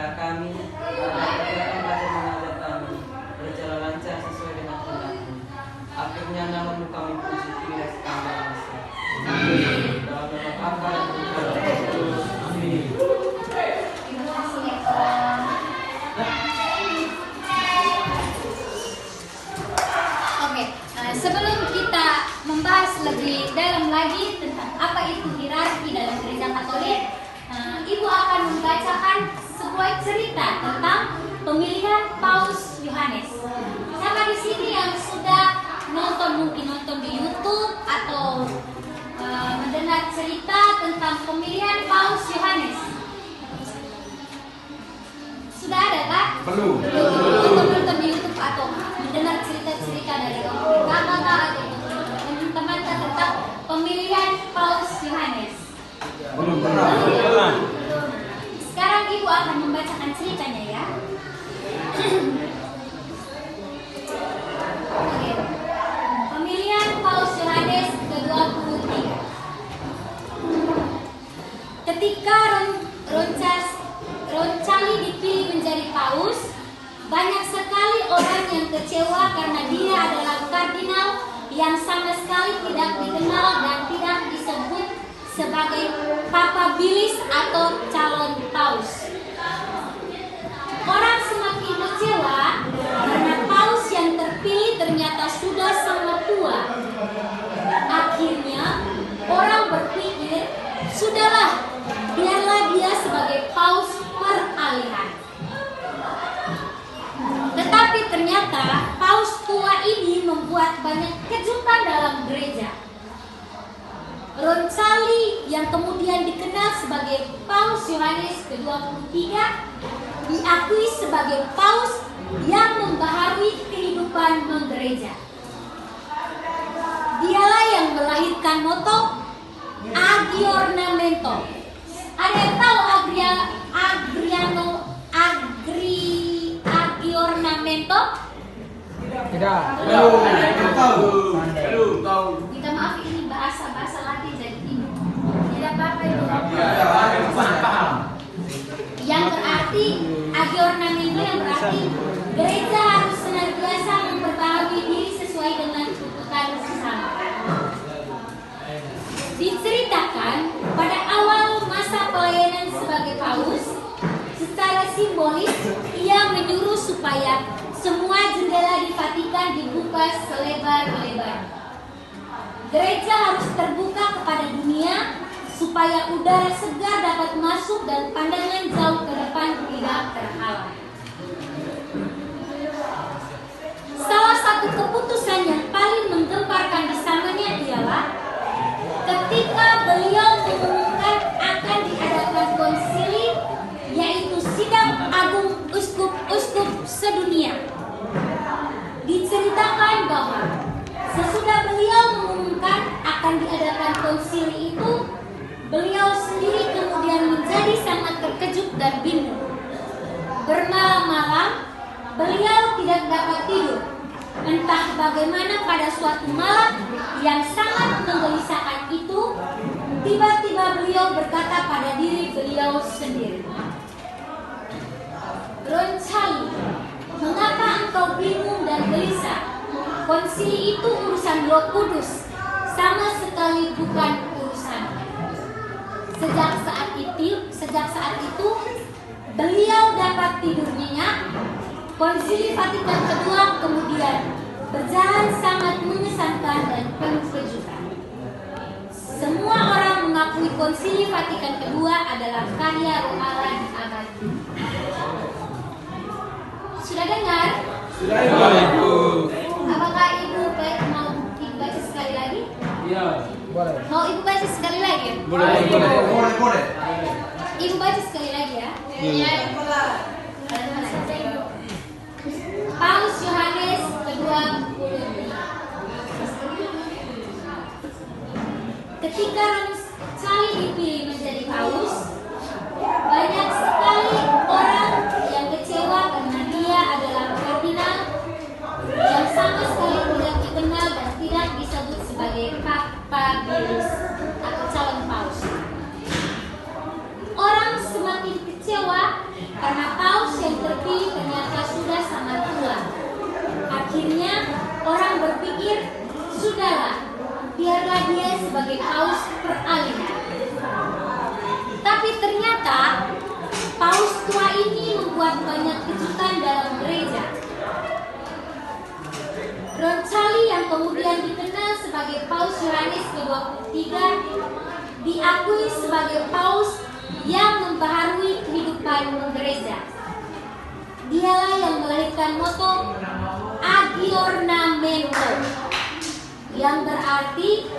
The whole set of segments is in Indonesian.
Berilah kami agar kegiatan dapat mengajar kami berjalan lancar sesuai dengan kehendak-Mu. Akhirnya nama-Mu kami puji tidak sepanjang masa. Amin. Dalam nama Bapa dan Putra dan Roh Kudus. Amin. Oke, sebelum kita membahas lebih dalam lagi tentang apa itu hierarki dalam gereja Katolik, Ibu akan membacakan sebuah cerita tentang pemilihan Paus Yohanes. Siapa di sini yang sudah mungkin nonton di YouTube atau mendengar cerita tentang pemilihan Paus Yohanes? Sudah ada kan? Belum. Nonton di YouTube atau mendengar cerita-cerita dari kakak-kakak atau teman-teman tentang pemilihan Paus Yohanes? Belum pernah. Sekarang Ibu akan membacakan ceritanya ya. Oke. Pemilihan Paus Yohanes ke-23. Ketika Roncalli dipilih menjadi paus, banyak sekali orang yang kecewa karena dia adalah kardinal yang sama sekali tidak dikenal dan tidak disebut sebagai papabilis atau calon paus. Orang semakin kecewa karena paus yang terpilih ternyata sudah sangat tua. Akhirnya orang berpikir, sudahlah, biarlah dia sebagai paus peralihan. Tetapi ternyata paus tua ini membuat banyak kejutan dalam gereja. Roncalli yang kemudian dikenal sebagai Paus Yohanes ke-23 diakui sebagai paus yang membaharui kehidupan menggereja. Dialah yang melahirkan moto Aggiornamento. Ada yang tahu Aggiornamento? Tidak. Belum tahu. Minta maaf, ini bahasa Latin jadi tidak apa-apa itu. Yang berarti aggiornamento yang berarti gereja harus senantiasa memperbaharui diri sesuai dengan tuntutan sesama. Diceritakan pada awal masa pelayanan sebagai paus, secara simbolis ia menyuruh supaya semua jendela di Vatikan dibuka selebar-lebar. Gereja harus terbuka kepada dunia supaya udara segar dapat masuk dan pandangan jauh ke depan tidak terhalang. Salah satu keputusan yang paling menggemparkan di zamannya ialah ketika beliau mengumumkan akan diadakan konsili, yaitu sidang agung uskup-uskup sedunia. Diceritakan bahwa sesudah beliau mengumumkan akan diadakan konsili itu, beliau sendiri kemudian menjadi sangat terkejut dan bingung. Bermalam-malam, beliau tidak dapat tidur. Entah bagaimana pada suatu malam yang sangat menggelisahkan itu, tiba-tiba beliau berkata pada diri beliau sendiri, Roncalli, mengapa engkau bingung dan gelisah? Konsili itu urusan Roh Kudus, sama sekali bukan urusan. Sejak saat itu, beliau dapat tidur nyenyak. Konsili Vatikan kedua kemudian berjalan sangat mengesankan dan penuh kejutan. Semua orang mengakui Konsili Vatikan kedua adalah karya Roh Allah di abad ini. Sudah dengar? Sudah, Ibu. Apakah Ibu mau Ibu baca sekali lagi? Iya. Boleh. Mau Ibu baca sekali lagi? Boleh. Ibu baca sekali lagi ya? Iya. Paus Yohanes ke-23. Ketika Roncalli dipilih menjadi paus, banyak sekali orang yang kecewa karena dia adalah kardinal yang sama sekali tidak dikenal dan tidak disebut sebagai papabilis atau calon paus. Orang semakin kecewa karena membuat banyak kejutan dalam gereja. Roncalli yang kemudian dikenal sebagai Paus Yohanes ke-23 diakui sebagai paus yang membaharui kehidupan gereja. Dialah yang melahirkan moto Aggiornamento, yang berarti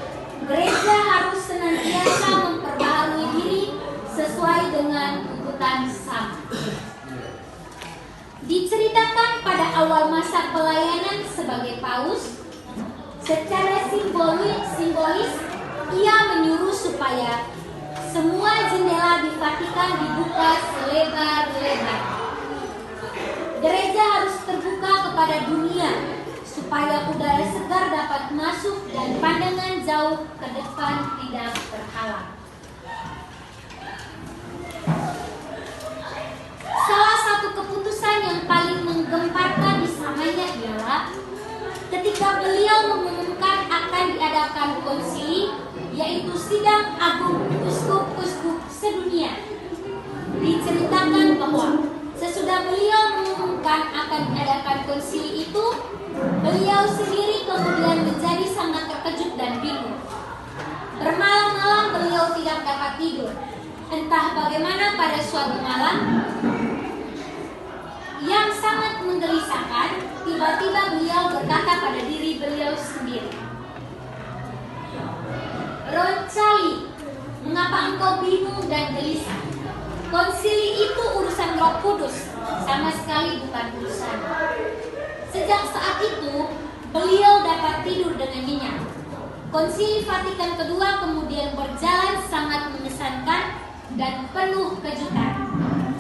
gereja harus senantiasa memperbaharui diri sesuai dengan tuntutan zaman. Diceritakan pada awal masa pelayanan sebagai paus, secara simbolis ia menyuruh supaya semua jendela di Vatikan dibuka selebar-lebar. Gereja harus terbuka kepada dunia supaya udara segar dapat masuk dan pandangan jauh ke depan tidak terhalang. Salah satu keputusan yang paling menggemparkan di samanya ialah ketika beliau mengumumkan akan diadakan konsili, yaitu sidang agung uskup-uskup sedunia. Diceritakan bahwa sesudah beliau mengumumkan akan diadakan konsili itu, beliau sendiri kemudian menjadi sangat terkejut dan bingung. Bermalam-malam beliau tidak dapat tidur. Entah bagaimana pada suatu malam yang sangat menggelisahkan, tiba-tiba beliau berkata pada diri beliau sendiri, "Roncalli, mengapa engkau bingung dan gelisah? Konsili itu urusan Roh Kudus, sama sekali bukan urusan." Sejak saat itu, beliau dapat tidur dengan nyenyak. Konsili Vatikan kedua kemudian berjalan sangat mengesankan dan penuh kejutan.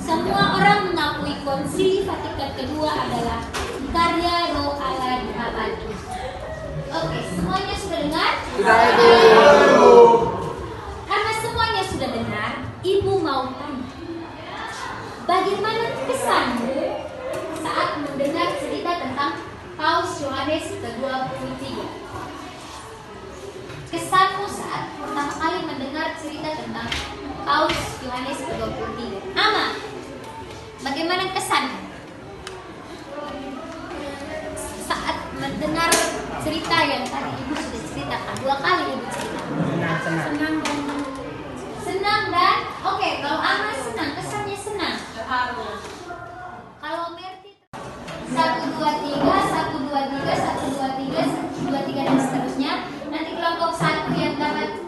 Semua orang mengakui Konsili Vatikan kedua adalah karya Roh Allah di abadi. Oke, semuanya sudah dengar? Karena semuanya sudah dengar, Ibu mau tanya, bagaimana kesanmu saat mendengar cerita tentang Paus Yohanes ke-23? Kesanmu saat pertama kali mendengar cerita tentang Paus Yohanes ke-23? Ama, bagaimana kesanmu saat mendengar cerita yang tadi Ibu sudah ceritakan? 2 kali Ibu cerita. Senang dan oke, kalau Ama senang, kesannya senang. Kalau Merti 1 2 3 1 2 3 1 2 3 1 2 3 dan seterusnya. Nanti kelompok 1 yang dapat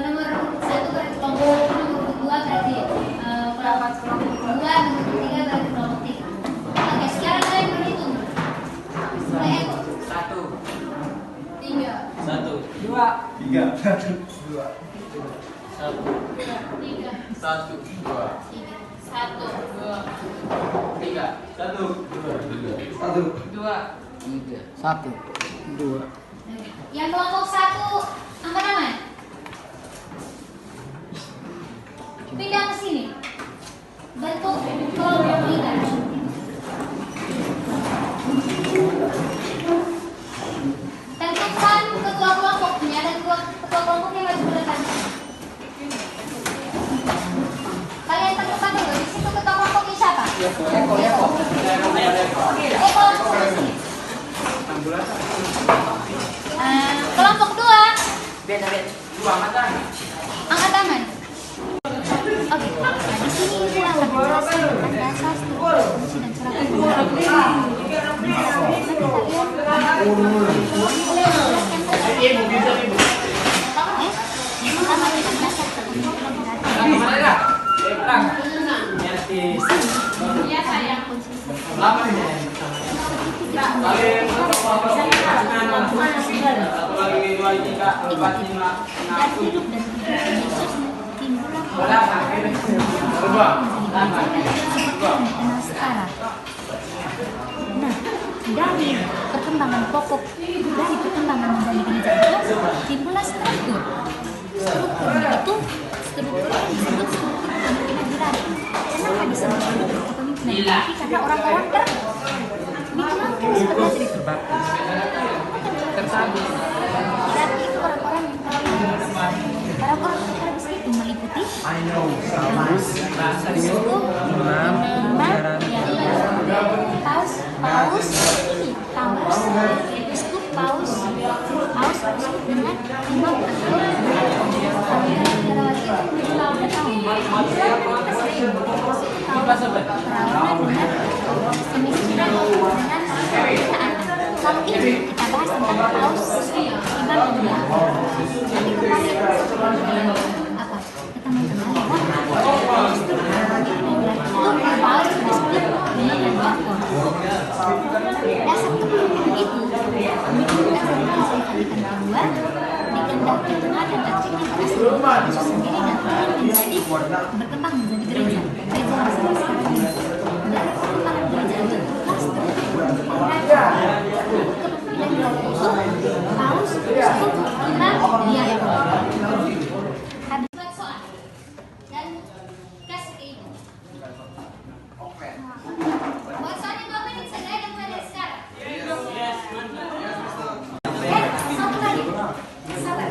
nomor 1 berarti kelompok 1, nomor 2 berarti kelompok 2, nomor 3 berarti kelompok 3. Oke, sekarang kalian berhitung. Mulai Eko. 1 3 1 2 3 1 2 1 3 1 2 1 3 1 2 1 2 Yang kelompok 1 angkat tangan. Pindah ke sini. Bentuk kelompok 3. Tentukan ketua kelompoknya. Ada ketua kelompok yang maju ke depan. Kalian tentukan dulu. Di situ ketua kelompoknya siapa? Eko langsung ke sini. Kelompok 2. Angkat tangan. Oke, nah, di sini Ibu akan menjelaskan dasar struktur fungsi dan cara Nah, dari perkembangan pokok, dari perkembangan menjadi gereja itu timbullah struktur. Strukturnya itu struktur yang disebut struktur kepemimpinan hierarki. Kenapa disebut struktur kepemimpinan hierarki? Karena orang-orang dikeluarkan sebagai dari tersabit. Hierarki itu orang-orang yang orang-orang harus itu meliputi I know, sama, uskup, imam, paus ini paus uskup paus uskup dengan imam atau negarawan itu udah tahu kemiskinan dengan ketaatan. Kalau ini kita bahas tentang paus imam dan diakon. Nanti kembali apa ke teman-teman bahwa itu paus uskup imam dan diakon. Dasar kepemimpinan itu dasar kepemimpinan kedua dikehendaki Tuhan dan tercipta pada Yesus sendiri dan kemudian berkembang menjadi gereja besar sekarang ini. Dan perkembangan gereja itu kepemimpinan itu paus uskup imam diakon. Habis buat soal dan kasih ke ibu. Buat soalnya 2 menit saja dan mulai dari sekarang. Satu lagi. Sabar.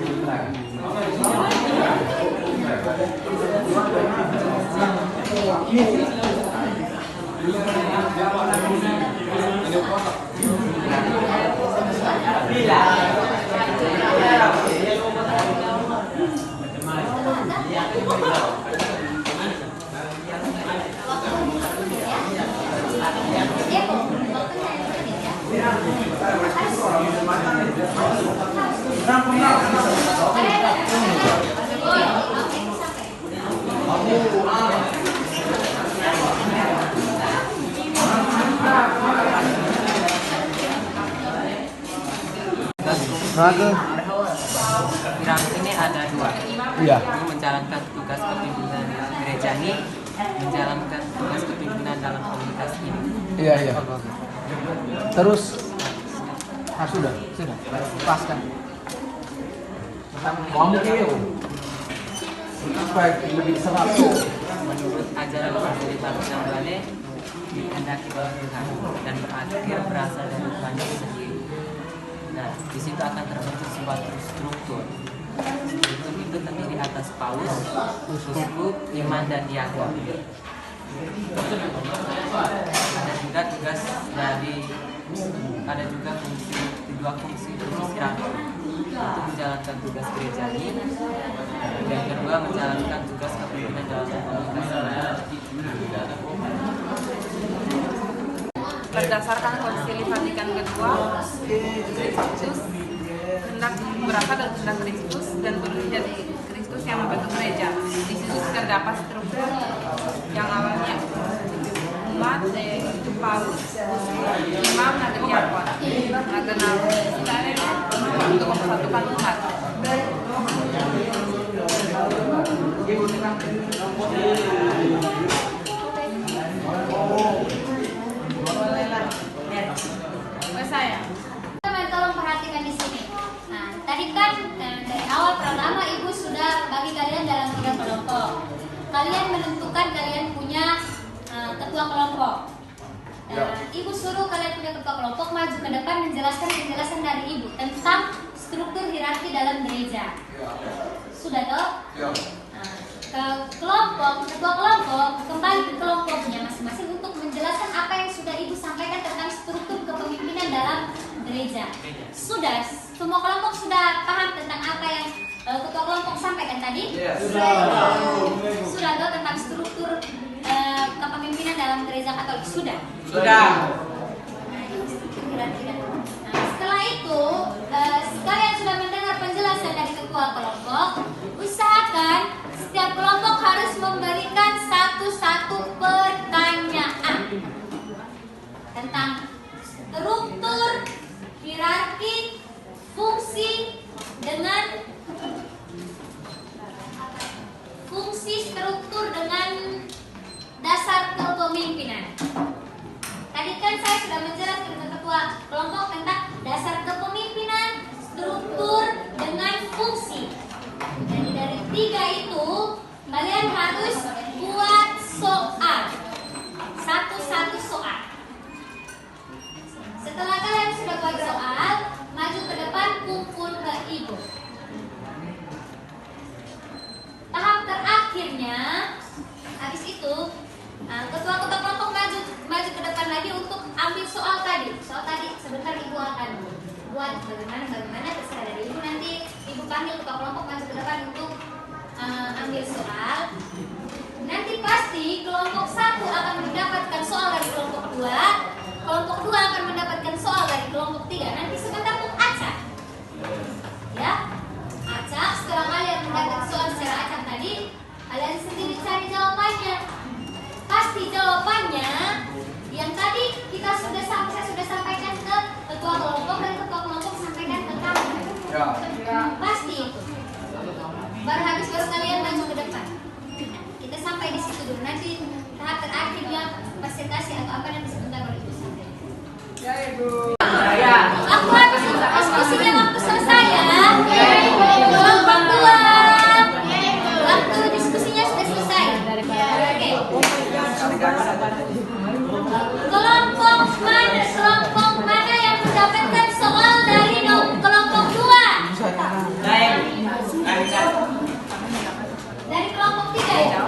Piramid ini ada 2. Iya. Itu menjalankan tugas kepimpinan gereja ini, menjalankan tugas kepimpinan dalam komunitas ini. Iya. Terus sudah. Lepaskan. Kamu keo. Supaya lebih serap. Menurut ajaran Evangelis Nambale dikehendaki oleh Tuhan dan berakhir berasal dari Tuhan itu sendiri. Nah, di situ akan terbentuk suatu struktur. Struktur itu terdiri atas paus, uskup, imam dan diakon. Ada juga dua fungsi hierarki untuk menjalankan tugas gereja ini. Yang kedua menjalankan tugas kepemimpinan dalam komunitas. Berdasarkan Konsili Vatikan kedua, Kristus hendak berasal dari kehendak Kristus dan berdiri dari Kristus yang membentuk gereja. Di situ terdapat struktur yang awalnya umat, itu paus, imam, dan diakon. Untuk mempersatukan umat. Saya. Teman tolong perhatikan di sini. Nah, tadi kan dari awal pertama ibu sudah bagi kalian dalam 3 kelompok. Kalian menentukan kalian punya ketua kelompok. Ibu suruh kalian punya ketua kelompok maju ke depan menjelaskan penjelasan dari ibu tentang struktur hierarki dalam gereja. Sudah toh? Ketua kelompok kembali ke kelompoknya masing-masing untuk menjelaskan apa yang sudah ibu sampaikan tentang struktur kepemimpinan dalam gereja. Sudah, semua kelompok sudah paham tentang apa yang ketua kelompok sampaikan tadi? Sudah tahu tentang struktur kepemimpinan dalam gereja Katolik? Sudah. Nah, setelah itu, sekalian sudah mendengar penjelasan dari ketua kelompok. Usahakan setiap kelompok harus memberikan satu pertanyaan tentang struktur, hierarki, fungsi struktur dengan dasar kepemimpinan. Tadi kan saya sudah menjelaskan ke ketua kelompok tentang dasar kepemimpinan, struktur dengan fungsi. Jadi dari 3 itu kalian harus buat soal. Satu soal. Setelah kalian sudah buat soal, maju ke depan, kumpul ke ibu. Tahap terakhirnya, habis itu ketua kelompok maju ke depan lagi untuk ambil soal buat bagaimana terserah dari ibu. Nanti ibu panggil ketua kelompok maju ke depan untuk ambil soal. Nanti pasti kelompok 1 akan mendapatkan soal dari kelompok 2, kelompok 2 akan mendapatkan soal dari kelompok 3. Nanti sebentar untuk acak, ya, acak. Setelah kalian mendapat soal secara acak tadi, kalian sendiri cari jawabannya. Pasti jawabannya yang tadi saya sudah sampaikan ke ketua kelompok dan ketua kelompok sampaikan ke kamu. Pasti itu. Baru habis baru kalian maju ke depan. Nah, kita sampai di situ dulu. Nanti tahap terakhirnya presentasi atau apa nanti sebentar baru itu sampai. Ya Ibu. Aku habis diskusinya waktu selesai ya. Kelompok 2. Waktu diskusinya sudah selesai. Oke. Kelompok mana yang mendapatkan soal dari kelompok 2? Dari kelompok 3 ya?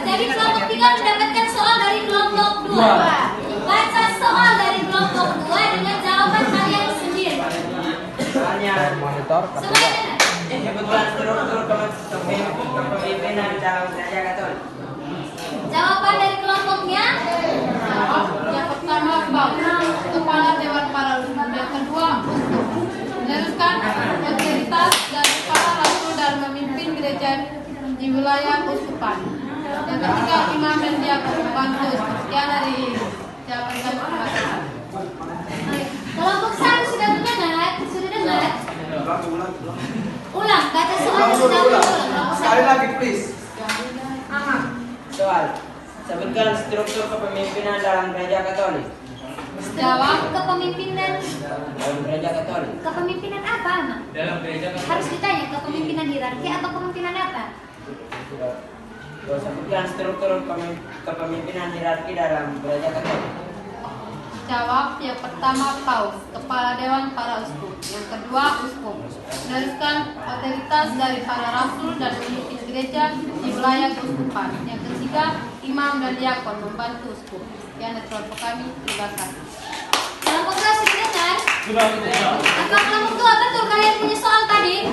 Dari kelompok 3 mendapatkan soal dari kelompok 2. Baca soal dari kelompok 2 dengan jawaban kalian sendiri. Monitor. Semuanya dengar? Kebetulan struktur kepemimpinan dalam gereja Katolik. Jawaban dari kelompoknya? Yang pertama Paus, kepala Dewan Para Uskup. Yang kedua uskup. Meneruskan otoritas dari para rasul dan memimpin gereja di wilayah uskupan. Yang ketiga imam dan diakon membantu. Sekian dari jawaban kami. Kelompok 1 sudah mendengar? Sudah dengar? Ulang, baca soalnya sudah ulang. Sekali lagi please. Soal. Sebutkan struktur kepemimpinan dalam gereja Katolik. Jawab kepemimpinan. Dalam gereja Katolik. Kepemimpinan apa, Mak? Harus ditanya kepemimpinan hierarki atau kepemimpinan apa? Sebutkan struktur kepemimpinan hierarki dalam gereja Katolik. Jawab yang pertama Paus, kepala Dewan Para Uskup. Yang kedua uskup. Meneruskan otoritas dari para rasul dan memimpin gereja di wilayah keuskupan. Yang ketiga imam dan diakon membantu uskup. Sekian dari kelompok kami. Terima kasih. Kelompok 2 sudah dengar? Apa kelompok 2 betul kalian punya soal tadi?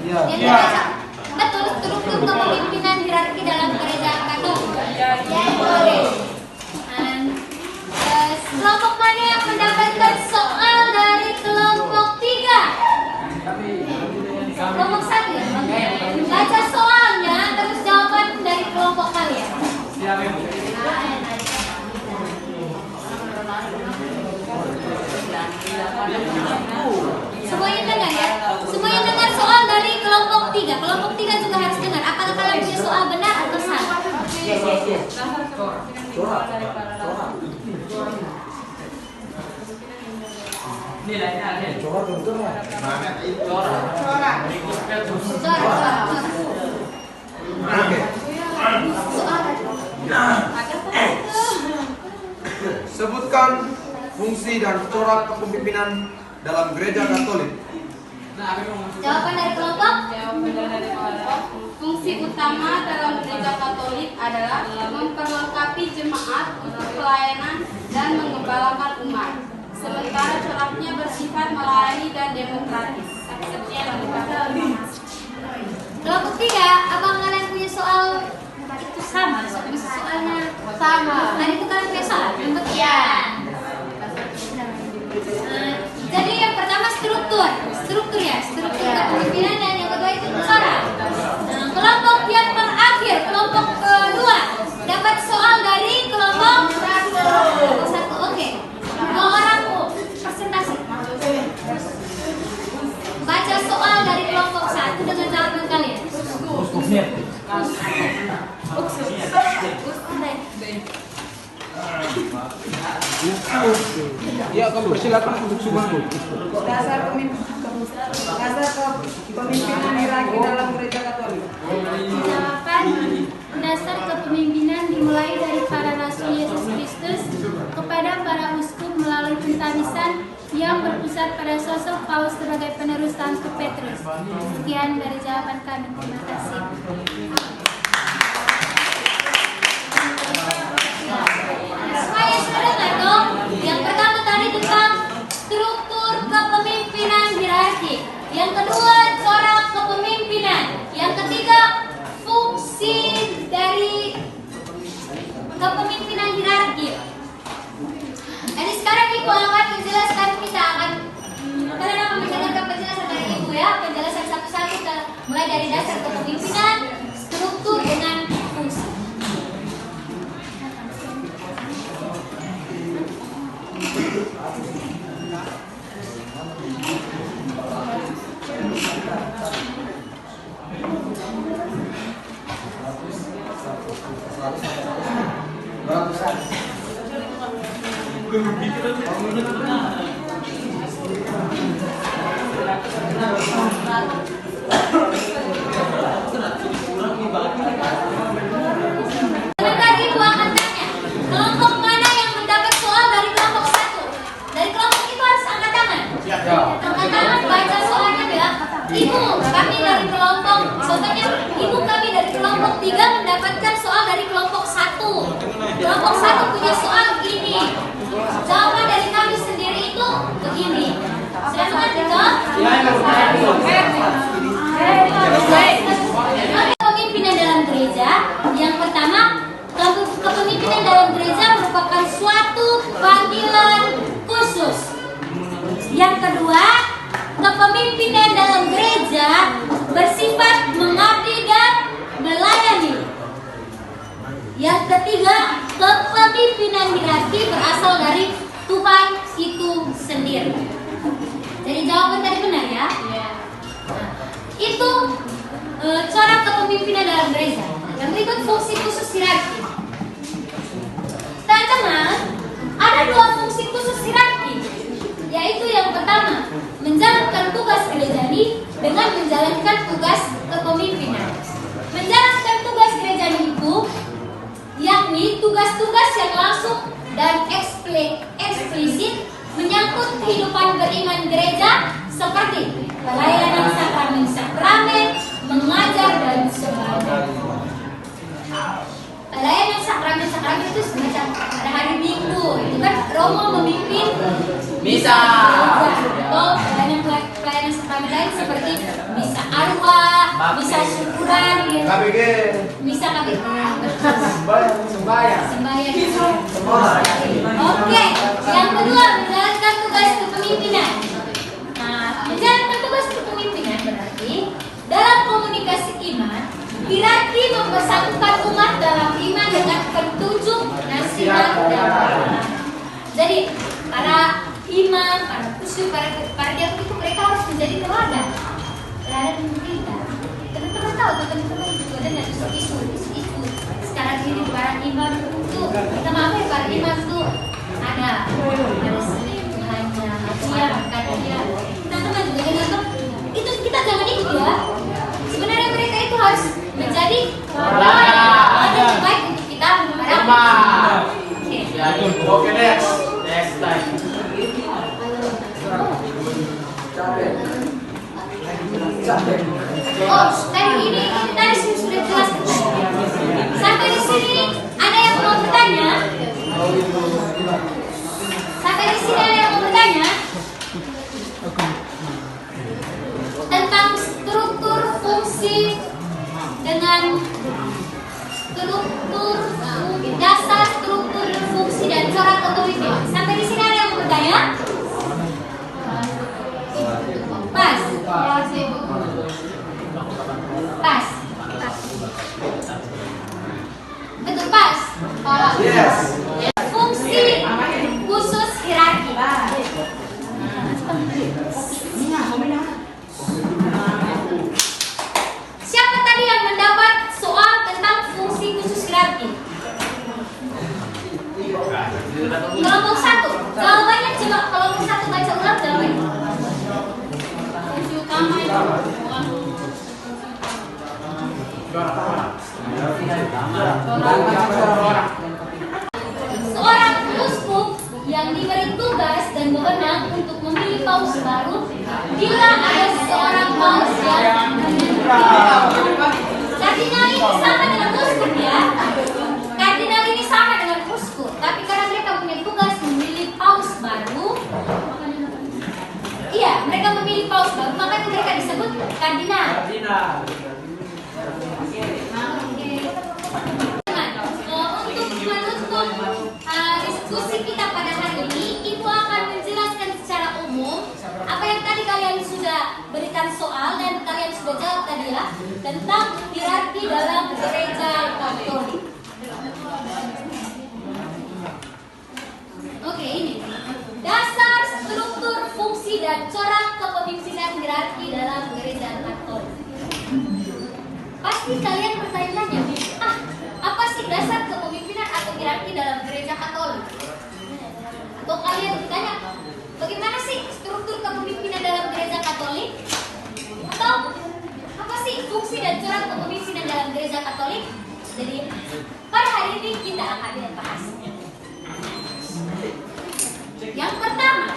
Iya. Yang dibaca. Betul struktur kepemimpinan hierarki dalam gereja Katolik. Oke. Kelompok mana yang mendapatkan soal dari kelompok 3? Kelompok 1 ya? Baca soalnya terus jawaban dari kelompok kalian. Semuanya dengar ya? Semuanya dengar soal dari kelompok 3. Kelompok 3 juga harus dengar. Apakah kalian punya soal benar atau salah? Yes. Sebutkan fungsi dan corak kepemimpinan dalam gereja Katolik. Jawaban dari kelompok? Fungsi utama dalam gereja Katolik adalah memperlengkapi jemaat untuk pelayanan dan mengembalakan umat. Sementara coraknya bersifat melayani dan demokratis. Sekian dari kami. Kelompok 3, abang kalian punya soal itu sama? Soalnya Sama. Tadi itu kalian punya soal? Ya. Jadi yang pertama struktur ya, struktur kepemimpinan, dan yang kedua itu corak. Kelompok yang terakhir, kelompok kedua dapat soal dari kelompok 1. Oke. 2 orang presentasi. Baca soal dari kelompok 1 dengan jawaban kalian. Ya, kami persilakan untuk semua. Dasar kepemimpinan hierarki dalam gereja Katolik. Jawaban dasar kepemimpinan dimulai dari para rasul Yesus Kristus kepada para uskup melalui pentamisan yang berpusat pada sosok Paus sebagai penerus Santo Petrus. Sekian dari jawaban kami. Terima kasih. Semuanya sudah dengar dong? Yang pertama tadi tentang struktur kepemimpinan kepemimpinan hierarki. Jadi sekarang Ibu akan menjelaskan, kita akan kalian akan mendengarkan penjelasan dari Ibu ya, penjelasan satu-satu mulai dari dasar kepemimpinan, struktur dengan fungsi. Sebentar Ibu akan tanya, kelompok mana yang mendapat soal dari kelompok satu? Dari kelompok itu harus angkat tangan. Angkat tangan, baca soalnya bilang, Ibu, kami dari kelompok, contohnya Ibu kami dari kelompok 3 mendapatkan soal dari kelompok 1. Kelompok 1 punya soal ini. Jawaban dari kami sendiri itu begini. Sudah mengerti toh? Kepemimpinan dalam gereja, yang pertama, kepemimpinan dalam gereja merupakan suatu panggilan khusus. Yang kedua, kepemimpinan dalam gereja bersifat mengabdi dan melayani. Yang ketiga, kepemimpinan hierarki berasal dari Tuhan itu sendiri. Jadi jawaban tadi benar ya? Nah, itu corak kepemimpinan dalam gereja. Yang berikut fungsi khusus hierarki. Teman-teman, ada 2 fungsi khusus hierarki, yaitu yang pertama, menjalankan tugas gerejani dengan menjalankan tugas kepemimpinan. Menjalankan tugas gerejani itu yakni tugas-tugas yang langsung dan eksplisit menyangkut kehidupan beriman gereja seperti pelayanan sakramen-sakramen, mengajar dan sebagainya. Pelayanan sakramen-sakramen itu semacam pada hari Minggu, itu kan Romo memimpin misa. Atau pelayanan sakramen lain seperti misa arwah, misa syukuran, misa sembahyang. Oke, yang kedua menjalankan tugas kepemimpinan. Nah, menjalankan tugas kepemimpinan berarti dalam komunikasi iman, hierarki mempersatukan umat dalam iman dengan petunjuk nasihat dan pengalaman. Jadi para imam, para kusuk, para diakon itu mereka harus menjadi teladan kita. Teman-teman tahu, teman-teman juga dengar isu-isu sekarang ini para imam itu, kita maaf ya, para imam itu ada selingkuhannya, dia. Teman-teman juga dengar tuh, itu kita jangan ikut ya. Sebenarnya mereka itu harus menjadi teladan yang terbaik untuk kita para. Oke, next time. Oh, tadi sudah jelas. Sampai di sini ada yang mau bertanya? Sampai di sini ada yang mau bertanya tentang struktur fungsi dengan struktur dasar, struktur fungsi dan corak kepemimpinan. Sampai di sini ada yang mau bertanya? Pas. Pas. Betul pas. Yes. Fungsi khusus hierarki. Siapa tadi yang mendapat soal tentang fungsi khusus hierarki? Kelompok 1. Jawabannya coba kelompok 1 baca ulang jawabannya. Fungsi utama itu seorang uskup yang diberi tugas dan wewenang untuk memilih paus baru bila ada seorang paus yang kardinal ini sama dengan uskup ya. Kardinal ini sama dengan uskup, tapi karena mereka punya tugas memilih paus baru, iya mereka memilih paus baru, makanya mereka disebut kardinal. Untuk menutup tentang hierarki dalam gereja Katolik. Oke, ini dasar, struktur, fungsi, dan corak kepemimpinan hierarki dalam gereja Katolik. Pasti kalian bertanya-tanya, apa sih dasar kepemimpinan atau hierarki dalam gereja Katolik? Atau kalian bertanya, bagaimana sih struktur kepemimpinan dalam gereja Katolik? Atau apa sih fungsi dan corak kepemimpinan dalam gereja Katolik? Jadi pada hari ini kita akan bahas. Yang pertama,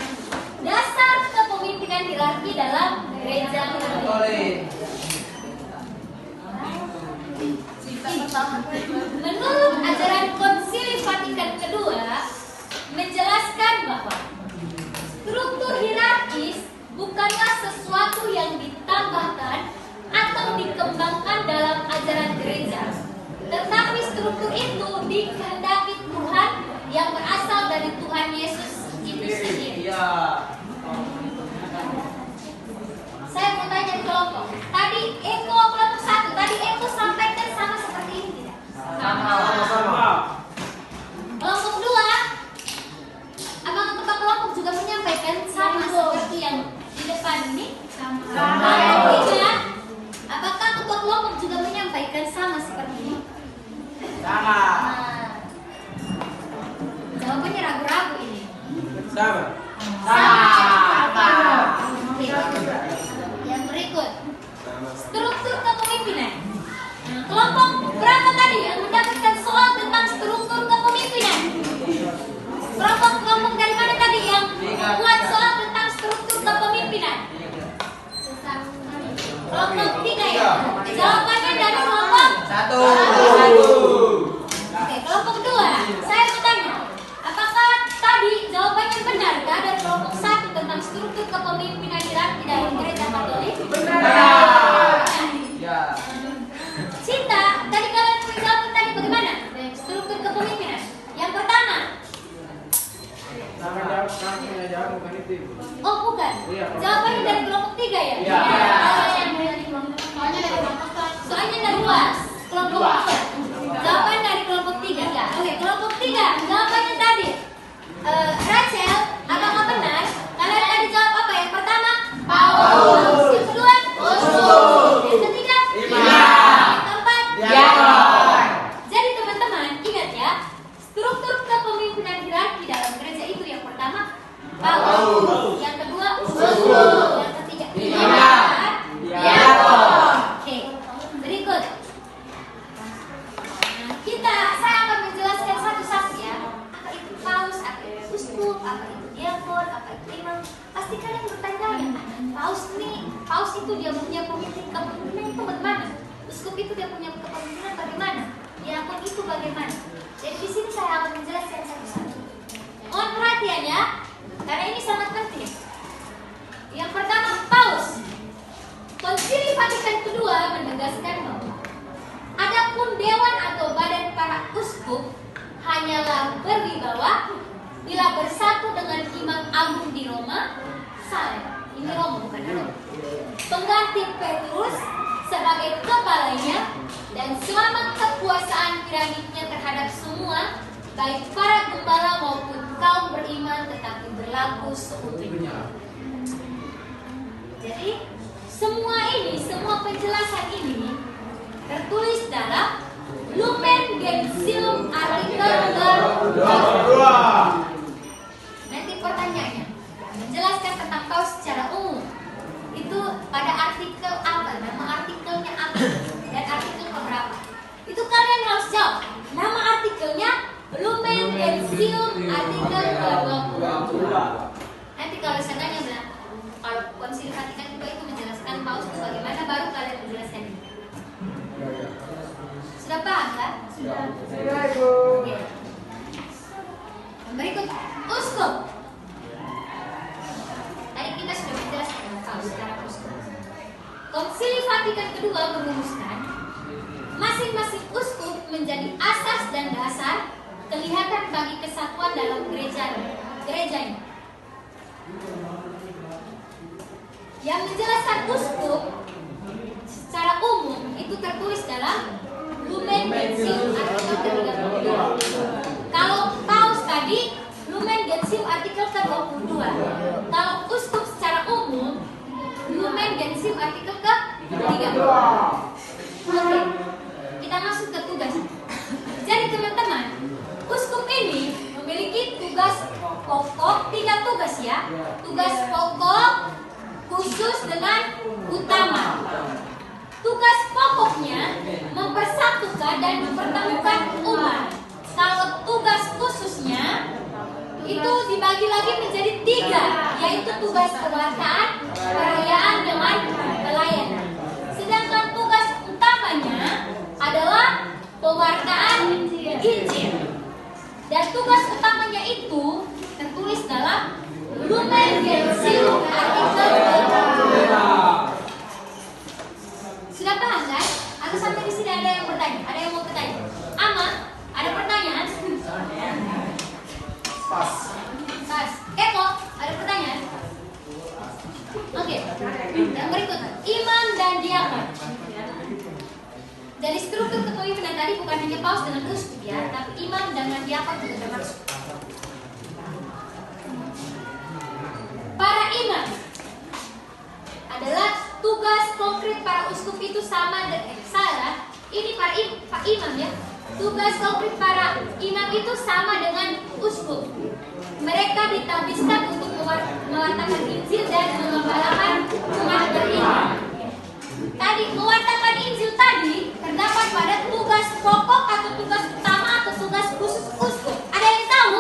dasar kepemimpinan hierarki dalam gereja Katolik. Menurut ajaran Konsili Vatikan II menjelaskan bahwa struktur hierarkis bukanlah sesuatu yang ditambahkan atau dikembangkan dalam ajaran gereja, tetapi struktur itu dikehendaki Tuhan yang berasal dari Tuhan Yesus itu sendiri. Saya mau tanya di kelompok. Tadi Eko kelompok 1, tadi Eko sampaikan sama seperti ini tidak? Sama. Kelompok 2, apakah ketua kelompok juga menyampaikan sama seperti yang di depan ini? Sama. Yang 3, apakah ketua kelompok juga menyampaikan sama seperti ini? Sama. Nah, jawabannya ragu-ragu ini. Sama. Oke. Yang berikut, struktur kepemimpinan. Kelompok berapa tadi yang mendapatkan soal tentang struktur kepemimpinan? Kelompok dari mana tadi yang buat soal tentang struktur kepemimpinan? Kelompok 3 ya. Jawabannya dari kelompok 1. Oke, kelompok 2. Saya bertanya, apakah tadi jawabannya benarkah dari kelompok 1 tentang struktur kepemimpinan hierarki dalam gereja Katolik? Benar. Ya. Cinta, tadi kalian menjawab tadi bagaimana? Struktur kepemimpinan. Yang pertama. Oh, bukan. Jawabannya dari kelompok 3 ya? Iya. Soalnya dari luas. Kelompok 2. Jawaban dari kelompok 3 ya. Oke, kelompok 3. Jawabannya tadi. Rachel, apakah benar? Kalian tadi jawab apa? Yang pertama? Paulus. Yang kedua? Yang ketiga? Yang keempat? Jadi teman-teman, ingat ya, struktur kepemimpinan hierarki dalam gereja itu yang pertama Paulus, yang kedua yang ketiga Oke, berikut. Saya akan menjelaskan satu-satu ya. Apa itu Paulus, apa itu uskup, apa itu diakon, apa itu imam. Pasti kalian bertanya, Paus itu dia punya kepemimpinan itu bagaimana? Uskup itu dia punya kepemimpinan bagaimana? Diakon itu bagaimana? Jadi di sini saya akan menjelaskan satu-satu. Mohon perhatian ya, karena ini sangat penting. Yang pertama, Paus. Konsili Vatikan II menegaskan bahwa adapun dewan atau badan para uskup hanyalah berwibawa bila bersatu dengan imam agung di Roma, ini Roma bukan Roma, pengganti Petrus sebagai kepalanya, dan selama kekuasaan piramidnya terhadap semua, baik para gembala maupun kaum beriman, tetapi berlaku seutuhnya. Jadi semua penjelasan ini tertulis dalam Lumen Gentium artikel kedua. Nanti pertanyaannya, menjelaskan tentang Paus secara umum. Itu pada artikel apa? Nama artikelnya apa? Dan artikel keberapa? Itu kalian harus jawab. Nama artikelnya Lumen Gentium artikel ke-22. Nanti kalau seandainya bilang, kalau Konsili Vatikan II itu menjelaskan Paus itu bagaimana, baru kalian menjelaskan ini. Sudah paham kan? Sudah. Oke. Berikut uskup. Tadi kita sudah menjelaskan tentang Paus secara uskup. Konsili Vatikan II merumuskan masing-masing uskup menjadi asas dan dasar kelihatan bagi kesatuan dalam gerejanya. Yang menjelaskan uskup secara umum itu tertulis dalam Lumen Gentium artikel ke-32. Kalau paus tadi Lumen Gentium artikel ke-22. Kalau uskup secara umum Lumen Gentium artikel ke-32. Oke, kita masuk ke tugas. Jadi teman-teman, uskup ini memiliki tugas pokok, 3 tugas ya. Tugas pokok, khusus dengan utama. Tugas pokoknya mempersatukan dan mempertemukan umat. Kalau tugas khususnya itu dibagi lagi menjadi 3, yaitu tugas kewartaan, perayaan, dengan pelayanan. Sedangkan tugas utamanya adalah pewartaan Injil. Dan tugas utamanya itu tertulis dalam Lumen Gentium artikel 32. Sudah paham kan? Atau sampai di sini ada yang bertanya? Ada yang mau bertanya? Ama, ada pertanyaan? Pas. Eko, ada pertanyaan? Oke. Yang berikut, imam dan diakon. Dari struktur kepemimpinan tadi bukan hanya paus dengan uskup ya, tapi imam dengan diakon juga termasuk. Para imam adalah tugas konkret para uskup itu sama dengan salah. Ini para imam ya. Tugas konkret para imam itu sama dengan uskup. Mereka ditabiskan untuk mewartakan Injil dan mengembalakan umat beriman. Tadi mewartakan Injil tadi terdapat pada tugas pokok atau tugas utama atau tugas khusus uskup. Ada yang tahu?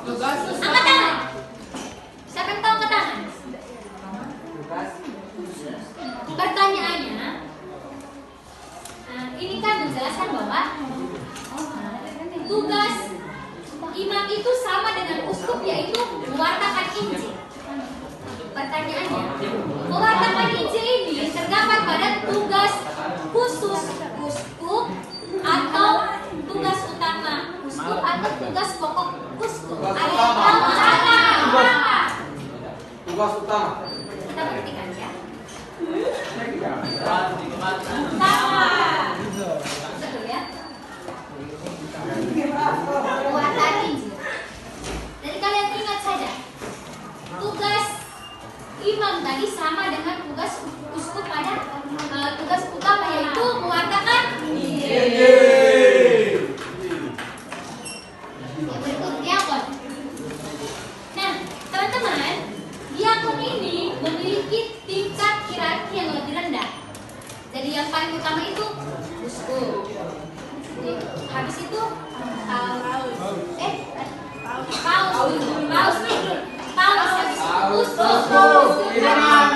Tugas Angkat tangan. Siapa yang tahu angkat tangan? Pertanyaannya, ini kan menjelaskan bahwa tugas imam itu sama dengan uskup, yaitu mewartakan Injil. Pertanyaannya, mewartakan Injil ini terdapat pada tugas khusus uskup atau tugas utama uskup atau tugas pokok uskup? Ada yang tahu apa? Tugas utama. Kita buktikan ya. Betul ya. Pewartaan Injil. Jadi kalian ingat saja, tugas imam tadi sama dengan tugas uskup pada tugas utama, yaitu mewartakan Injil. Yang berikut diakon. Nah, teman-teman, diakon ini memiliki tingkat hierarki yang lebih rendah. Jadi yang paling utama itu uskup. Habis itu paus habis itu uskup, imam,